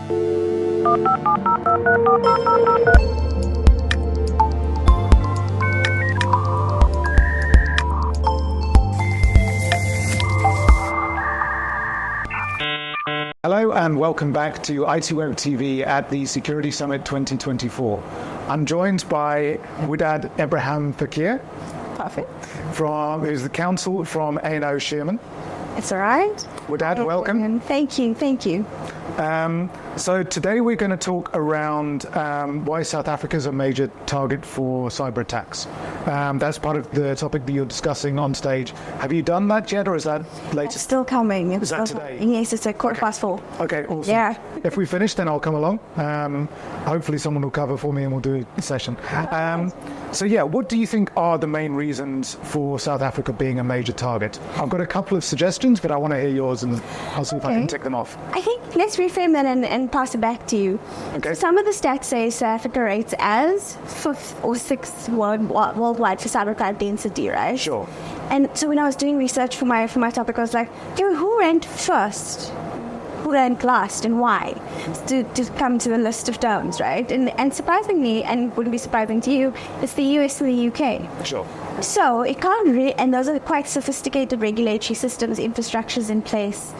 Hello and welcome back to ITWeb TV at the Security Summit 2024. I'm joined by Widaad Ebrahim-Fakier. Perfect. Who's the counsel from A&O Shearman. It's all right. Widaad, welcome. Thank you. So today we're going to talk around why South Africa is a major target for cyber attacks. That's part of the topic that you're discussing on stage. Have you done that yet, or is that later? It's still coming. Is that today? Yes, it's at 4:15. Okay, awesome. Yeah. If we finish, then I'll come along. Hopefully someone will cover for me and we'll do a session. So what do you think are the main reasons for South Africa being a major target? I've got a couple of suggestions, but I want to hear yours and I'll see if I can tick them off. I think let's reframe that and pass it back to you. Okay. So some of the stats say South Africa rates as 5th or 6th worldwide for cybercrime density, right? Sure. And so when I was doing research for my topic, I was like, who ranked first? Who ranked last and why? To come to the list of terms, right? And surprisingly, and wouldn't be surprising to you, it's the US and the UK. Sure. So it can't and those are quite sophisticated regulatory systems, infrastructures in place.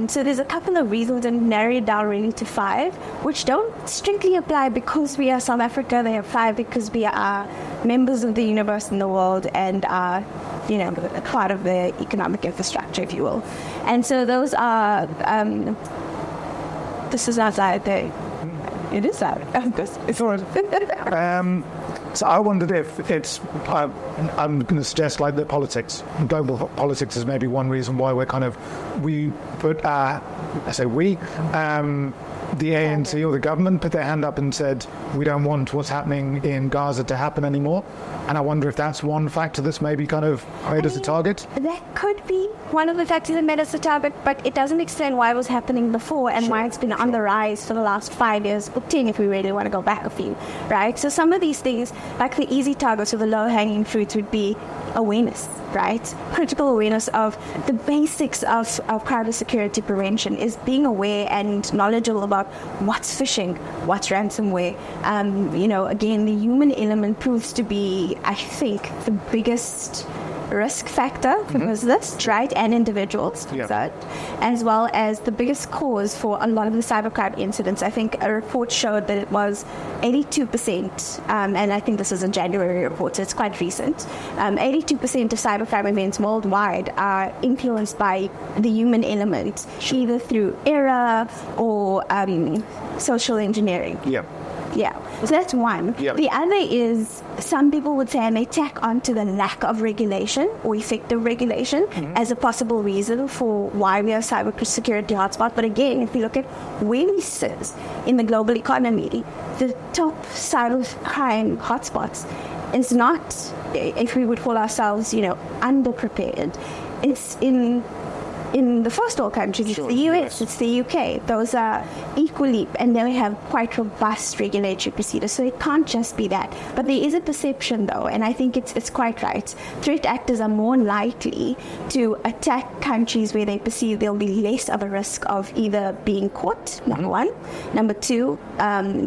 So there's a couple of reasons, and narrow it down really to 5, which don't strictly apply because we are South Africa. They have 5 because we are members of the universe in the world and are, part of the economic infrastructure, if you will. And so those are, this is outside there. It is out. It's all right. So I wondered if it's, I'm going to suggest like the politics, global politics is maybe one reason why we're the ANC or the government put their hand up and said, we don't want what's happening in Gaza to happen anymore. And I wonder if that's one factor that's maybe kind of made us a target. That could be one of the factors that made us a target, but it doesn't explain why it was happening before and why it's been on the rise for the last 5 years, or 10 if we really want to go back a few, right? So some of these things, like the easy targets or the low-hanging fruits, would be awareness, right? Critical awareness of the basics of cybersecurity prevention is being aware and knowledgeable about what's phishing, what's ransomware. Again, the human element proves to be, I think, the biggest risk factor for business, right, and individuals, as well as the biggest cause for a lot of the cybercrime incidents. I think a report showed that it was 82%, and I think this is a January report, so it's quite recent. 82% of cybercrime events worldwide are influenced by the human element, either through error or social engineering. Yeah, so that's one. The other is some people would say, and they tack onto the lack of regulation or effective regulation as a possible reason for why we are a cybersecurity hotspot. But again, if you look at where we sit in the global economy, the top cybercrime hotspots is not, if we would call ourselves, underprepared. It's in the first world countries, it's the US, it's the UK. Those are equally, and they have quite robust regulatory procedures. So it can't just be that. But there is a perception, though, and I think it's quite right. Threat actors are more likely to attack countries where they perceive there'll be less of a risk of either being caught, number one. Number two,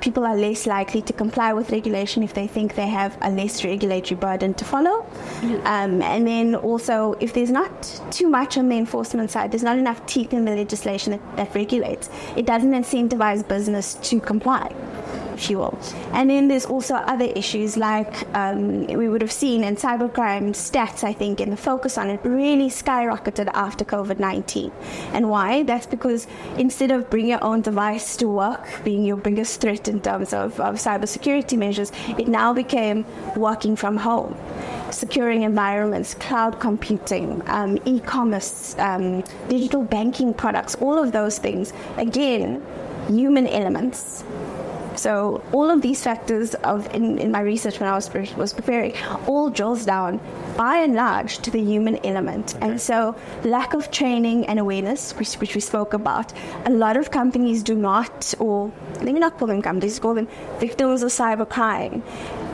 people are less likely to comply with regulation if they think they have a less regulatory burden to follow. And then also, if there's not too much on the enforcement side, there's not enough teeth in the legislation that regulates, it doesn't incentivize business to comply, if you will. And then there's also other issues like we would have seen in cybercrime stats, I think, and the focus on it really skyrocketed after COVID-19. And why? That's because instead of bring your own device to work being your biggest threat in terms of cybersecurity measures, it now became working from home. Securing environments, cloud computing, e-commerce, digital banking products, all of those things, again, human elements. So all of these factors in my research when I was preparing all drills down by and large to the human element. And so lack of training and awareness, which we spoke about, a lot of companies do not, or let me not call them companies, call them victims of cybercrime,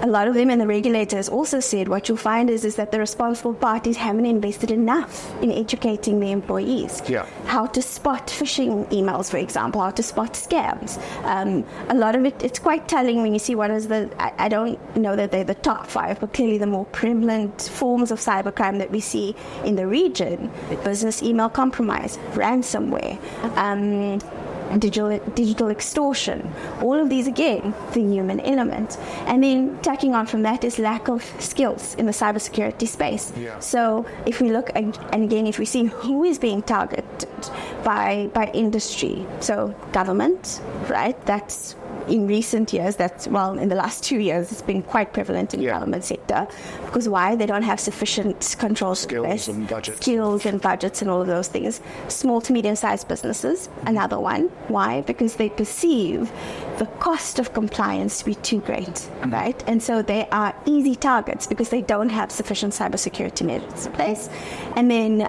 a lot of them, and the regulators also said, what you'll find is that the responsible parties haven't invested enough in educating their employees. Yeah. How to spot phishing emails, for example, how to spot scams. A lot of it's quite telling when you see what is I don't know that they're the top 5, but clearly the more prevalent forms of cybercrime that we see in the region: business email compromise, ransomware, digital extortion. All of these, again, the human element. And then tacking on from that is lack of skills in the cybersecurity space. Yeah. So if we look, and again, if we see who is being targeted by industry, so government, right? That's in recent years, in the last 2 years, it's been quite prevalent in the government sector. Because why? They don't have sufficient control skills and budgets and all of those things. Small to medium-sized businesses, another one. Why? Because they perceive the cost of compliance to be too great, right? And so they are easy targets because they don't have sufficient cybersecurity measures in place. And then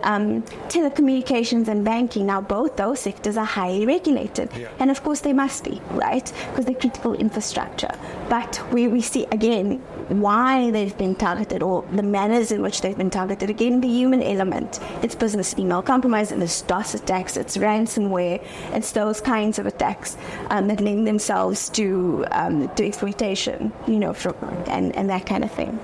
telecommunications and banking, now both those sectors are highly regulated. Yeah. And of course they must be, right? Because they're critical infrastructure. But we see, again, why they've been targeted, or the manners in which they've been targeted. Again, the human element. It's business email compromise, and it's DOS attacks, it's ransomware, it's those kinds of attacks that lend themselves to exploitation, and that kind of thing.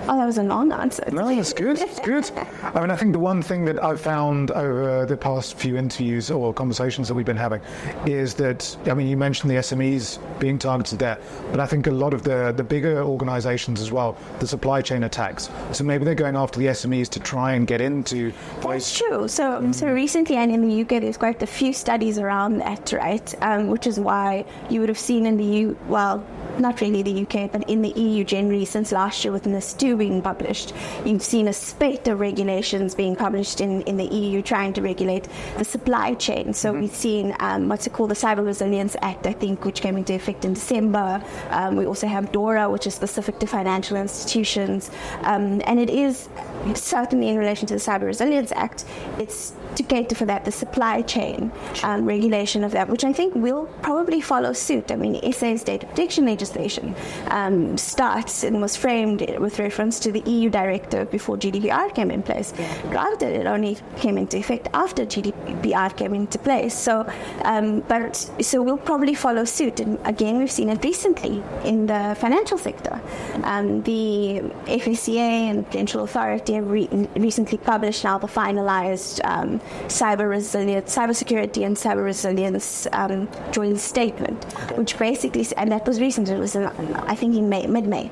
Oh, that was a long answer. No, that's good. It's good. I mean, I think the one thing that I've found over the past few interviews or conversations that we've been having is that, I mean, you mentioned the SMEs being targeted there, but I think a lot of the bigger organizations as well, the supply chain attacks. So maybe they're going after the SMEs to try and get into. That's true. So recently, and in the UK, there's quite a few studies around that, right? Which is why you would have seen in the not really the UK, but in the EU generally, since last year with NIS2 being published, you've seen a spate of regulations being published in the EU trying to regulate the supply chain. So we've seen what's it called, the Cyber Resilience Act, I think, which came into effect in December. We also have DORA, which is specific to financial institutions. And it is certainly in relation to the Cyber Resilience Act, it's to cater for that, the supply chain regulation of that, which I think will probably follow suit. I mean, SA's data protection legislation starts and was framed with reference to the EU directive before GDPR came in place. Granted, it only came into effect after GDPR came into place. So we'll probably follow suit. And again, we've seen it recently in the financial sector. The FSCA and the Prudential Authority have recently published now the finalized cybersecurity and cyber resilience joint statement, which basically, and that was recent, it was I think in mid-May,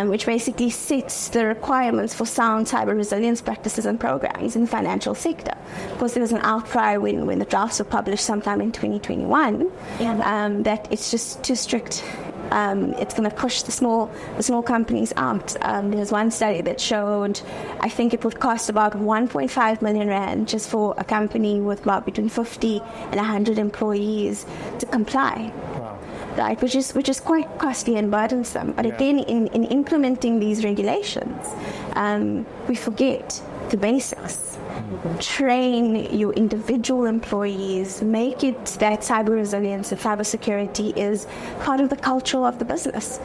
which basically sets the requirements for sound cyber resilience practices and programs in the financial sector. Of course, there was an outcry when the drafts were published sometime in 2021 that it's just too strict. It's going to push the small companies out. There's one study that showed, I think it would cost about 1.5 million rand just for a company with about between 50 and 100 employees to comply. Wow. Right, which is quite costly and burdensome. But again, in implementing these regulations, we forget the basics. Train your individual employees, make it that cyber resilience and cyber security is part of the culture of the business,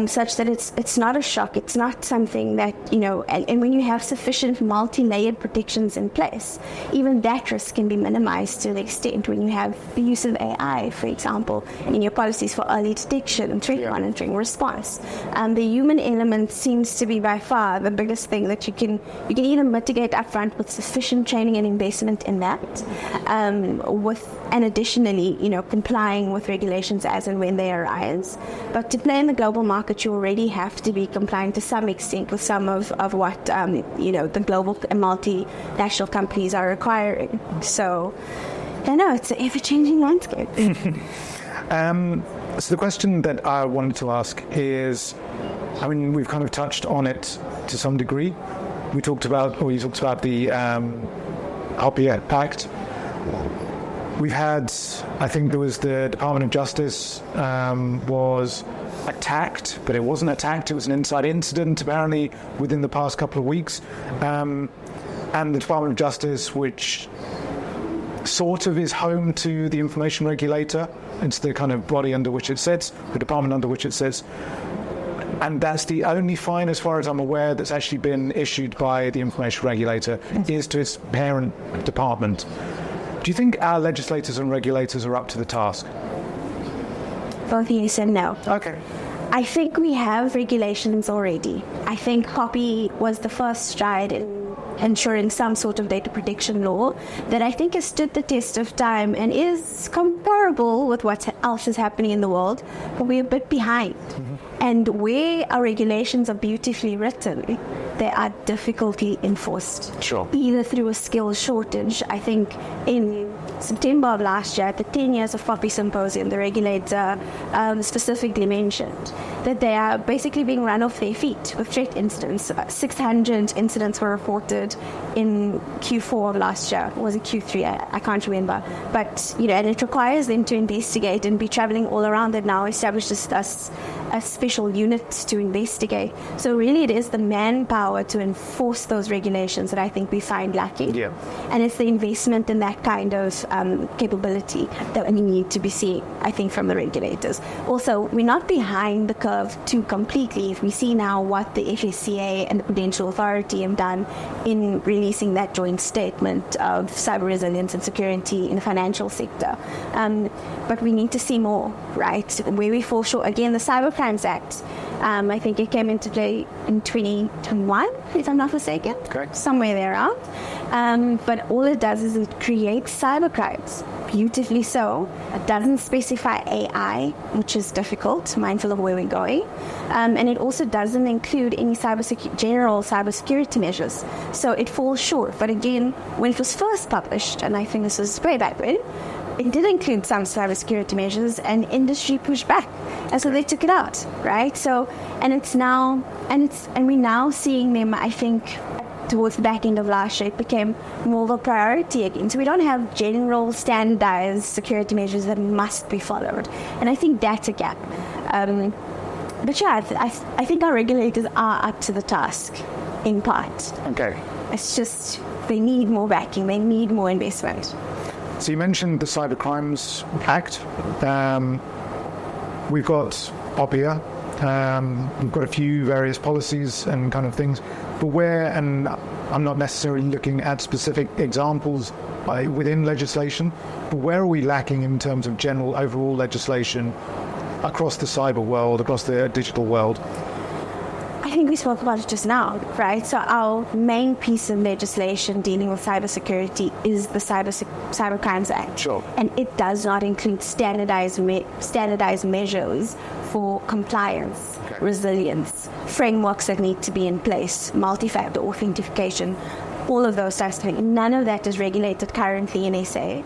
such that it's not a shock, it's not something that, and when you have sufficient multi-layered protections in place, even that risk can be minimized to the extent when you have the use of AI, for example, in your policies for early detection and threat monitoring response. The human element seems to be by far the biggest thing that you can either mitigate upfront with sufficient training and investment in that, and additionally, complying with regulations as and when they arise. But to play in the global market, you already have to be complying to some extent with some of what the global and multinational companies are requiring. So, it's an ever-changing landscape. So the question that I wanted to ask is, I mean, we've kind of touched on it to some degree. You talked about the RPA Pact. We've had, I think there was the Department of Justice was attacked, but it wasn't attacked. It was an inside incident, apparently, within the past couple of weeks. And the Department of Justice, which sort of is home to the information regulator, it's the kind of body under which it sits, the department under which it sits, And that's the only fine, as far as I'm aware, that's actually been issued by the information regulator, is to its parent department. Do you think our legislators and regulators are up to the task? Both yes and no. Okay. I think we have regulations already. I think Poppy was the first stride in ensuring some sort of data protection law that I think has stood the test of time and is comparable with what else is happening in the world, but we're a bit behind. And where our regulations are beautifully written, they are difficultly enforced. Sure. Either through a skills shortage. I think in September of last year, at the 10 years of Poppy Symposium, the regulator specifically mentioned that they are basically being run off their feet with threat incidents. 600 incidents were reported in Q4 of last year. Or was it Q3? I can't remember. But, and it requires them to investigate and be traveling all around. They've now established a special unit to investigate. So really it is the manpower to enforce those regulations that I think we find lacking. Yeah. And it's the investment in that kind of capability that we need to be seeing, I think, from the regulators. Also, we're not behind the curve too completely. If we see now what the FSCA and the Prudential Authority have done in releasing that joint statement of cyber resilience and security in the financial sector. But we need to see more, right? Where we fall short, again, the Cybercrimes Act, I think it came into play in 2021, if I'm not mistaken. Correct. Somewhere there around. But all it does is it creates cybercrimes, beautifully so. It doesn't specify AI, which is difficult, mindful of where we're going. And it also doesn't include any general cybersecurity measures. So it falls short. But again, when it was first published, and I think this was way back when, it did include some cybersecurity measures, and industry pushed back, and so they took it out, right? So, and we're now seeing them. I think towards the back end of last year, it became more of a priority again. So we don't have general standardized security measures that must be followed, and I think that's a gap. But yeah, I think our regulators are up to the task, in part. Okay. It's just they need more backing, they need more investment. So you mentioned the Cybercrimes Act. We've got OPIA. We've got a few various policies and kind of things. But and I'm not necessarily looking at specific examples within legislation, but where are we lacking in terms of general overall legislation across the cyber world, across the digital world? I think we spoke about it just now, right? So our main piece of legislation dealing with cybersecurity is the Cybercrimes Act. Sure. And it does not include standardized measures for compliance, resilience, frameworks that need to be in place, multi-factor authentication, all of those types of things. None of that is regulated currently in SA.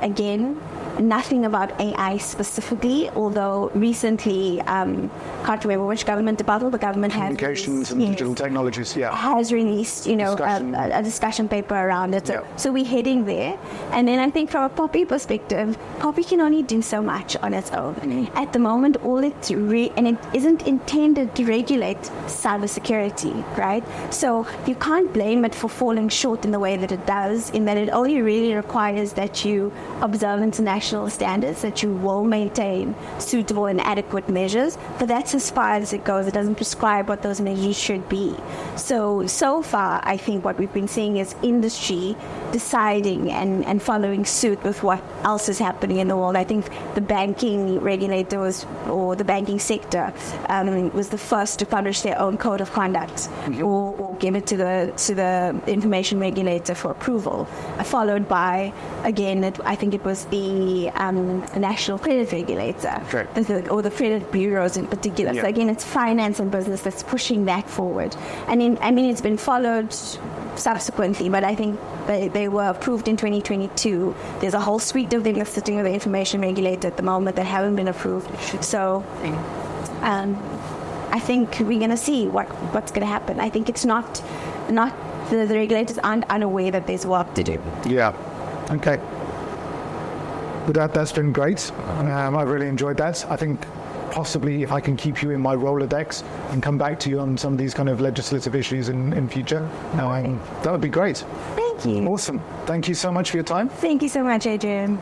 Again, nothing about AI specifically, although recently, can't remember which government department, but government has Communications and digital technologies, has released, a discussion paper around it. So we're heading there. And then I think from a Poppy perspective, Poppy can only do so much on its own. Mm-hmm. At the moment, and it isn't intended to regulate cybersecurity, right? So you can't blame it for falling short in the way that it does, in that it only really requires that you observe international standards, that you will maintain suitable and adequate measures, but that's as far as it goes. It doesn't prescribe what those measures should be. So far, I think what we've been seeing is industry deciding and following suit with what else is happening in the world. I think the banking regulators or the banking sector was the first to publish their own code of conduct, mm-hmm. or give it to the information regulator for approval, followed by, again, I think it was the national credit regulator, or the credit bureaus in particular. Yeah. So again, it's finance and business that's pushing that forward. And it's been followed subsequently, but I think they were approved in 2022. There's a whole suite of them that's sitting with the information regulator at the moment that haven't been approved. So I think we're going to see what's going to happen. I think it's not the regulators aren't unaware that there's work to do. Yeah. Okay. But that's been great. I've really enjoyed that. I think possibly if I can keep you in my Rolodex and come back to you on some of these kind of legislative issues in future, that would be great. Thank you. Awesome. Thank you so much for your time. Thank you so much, Adrian.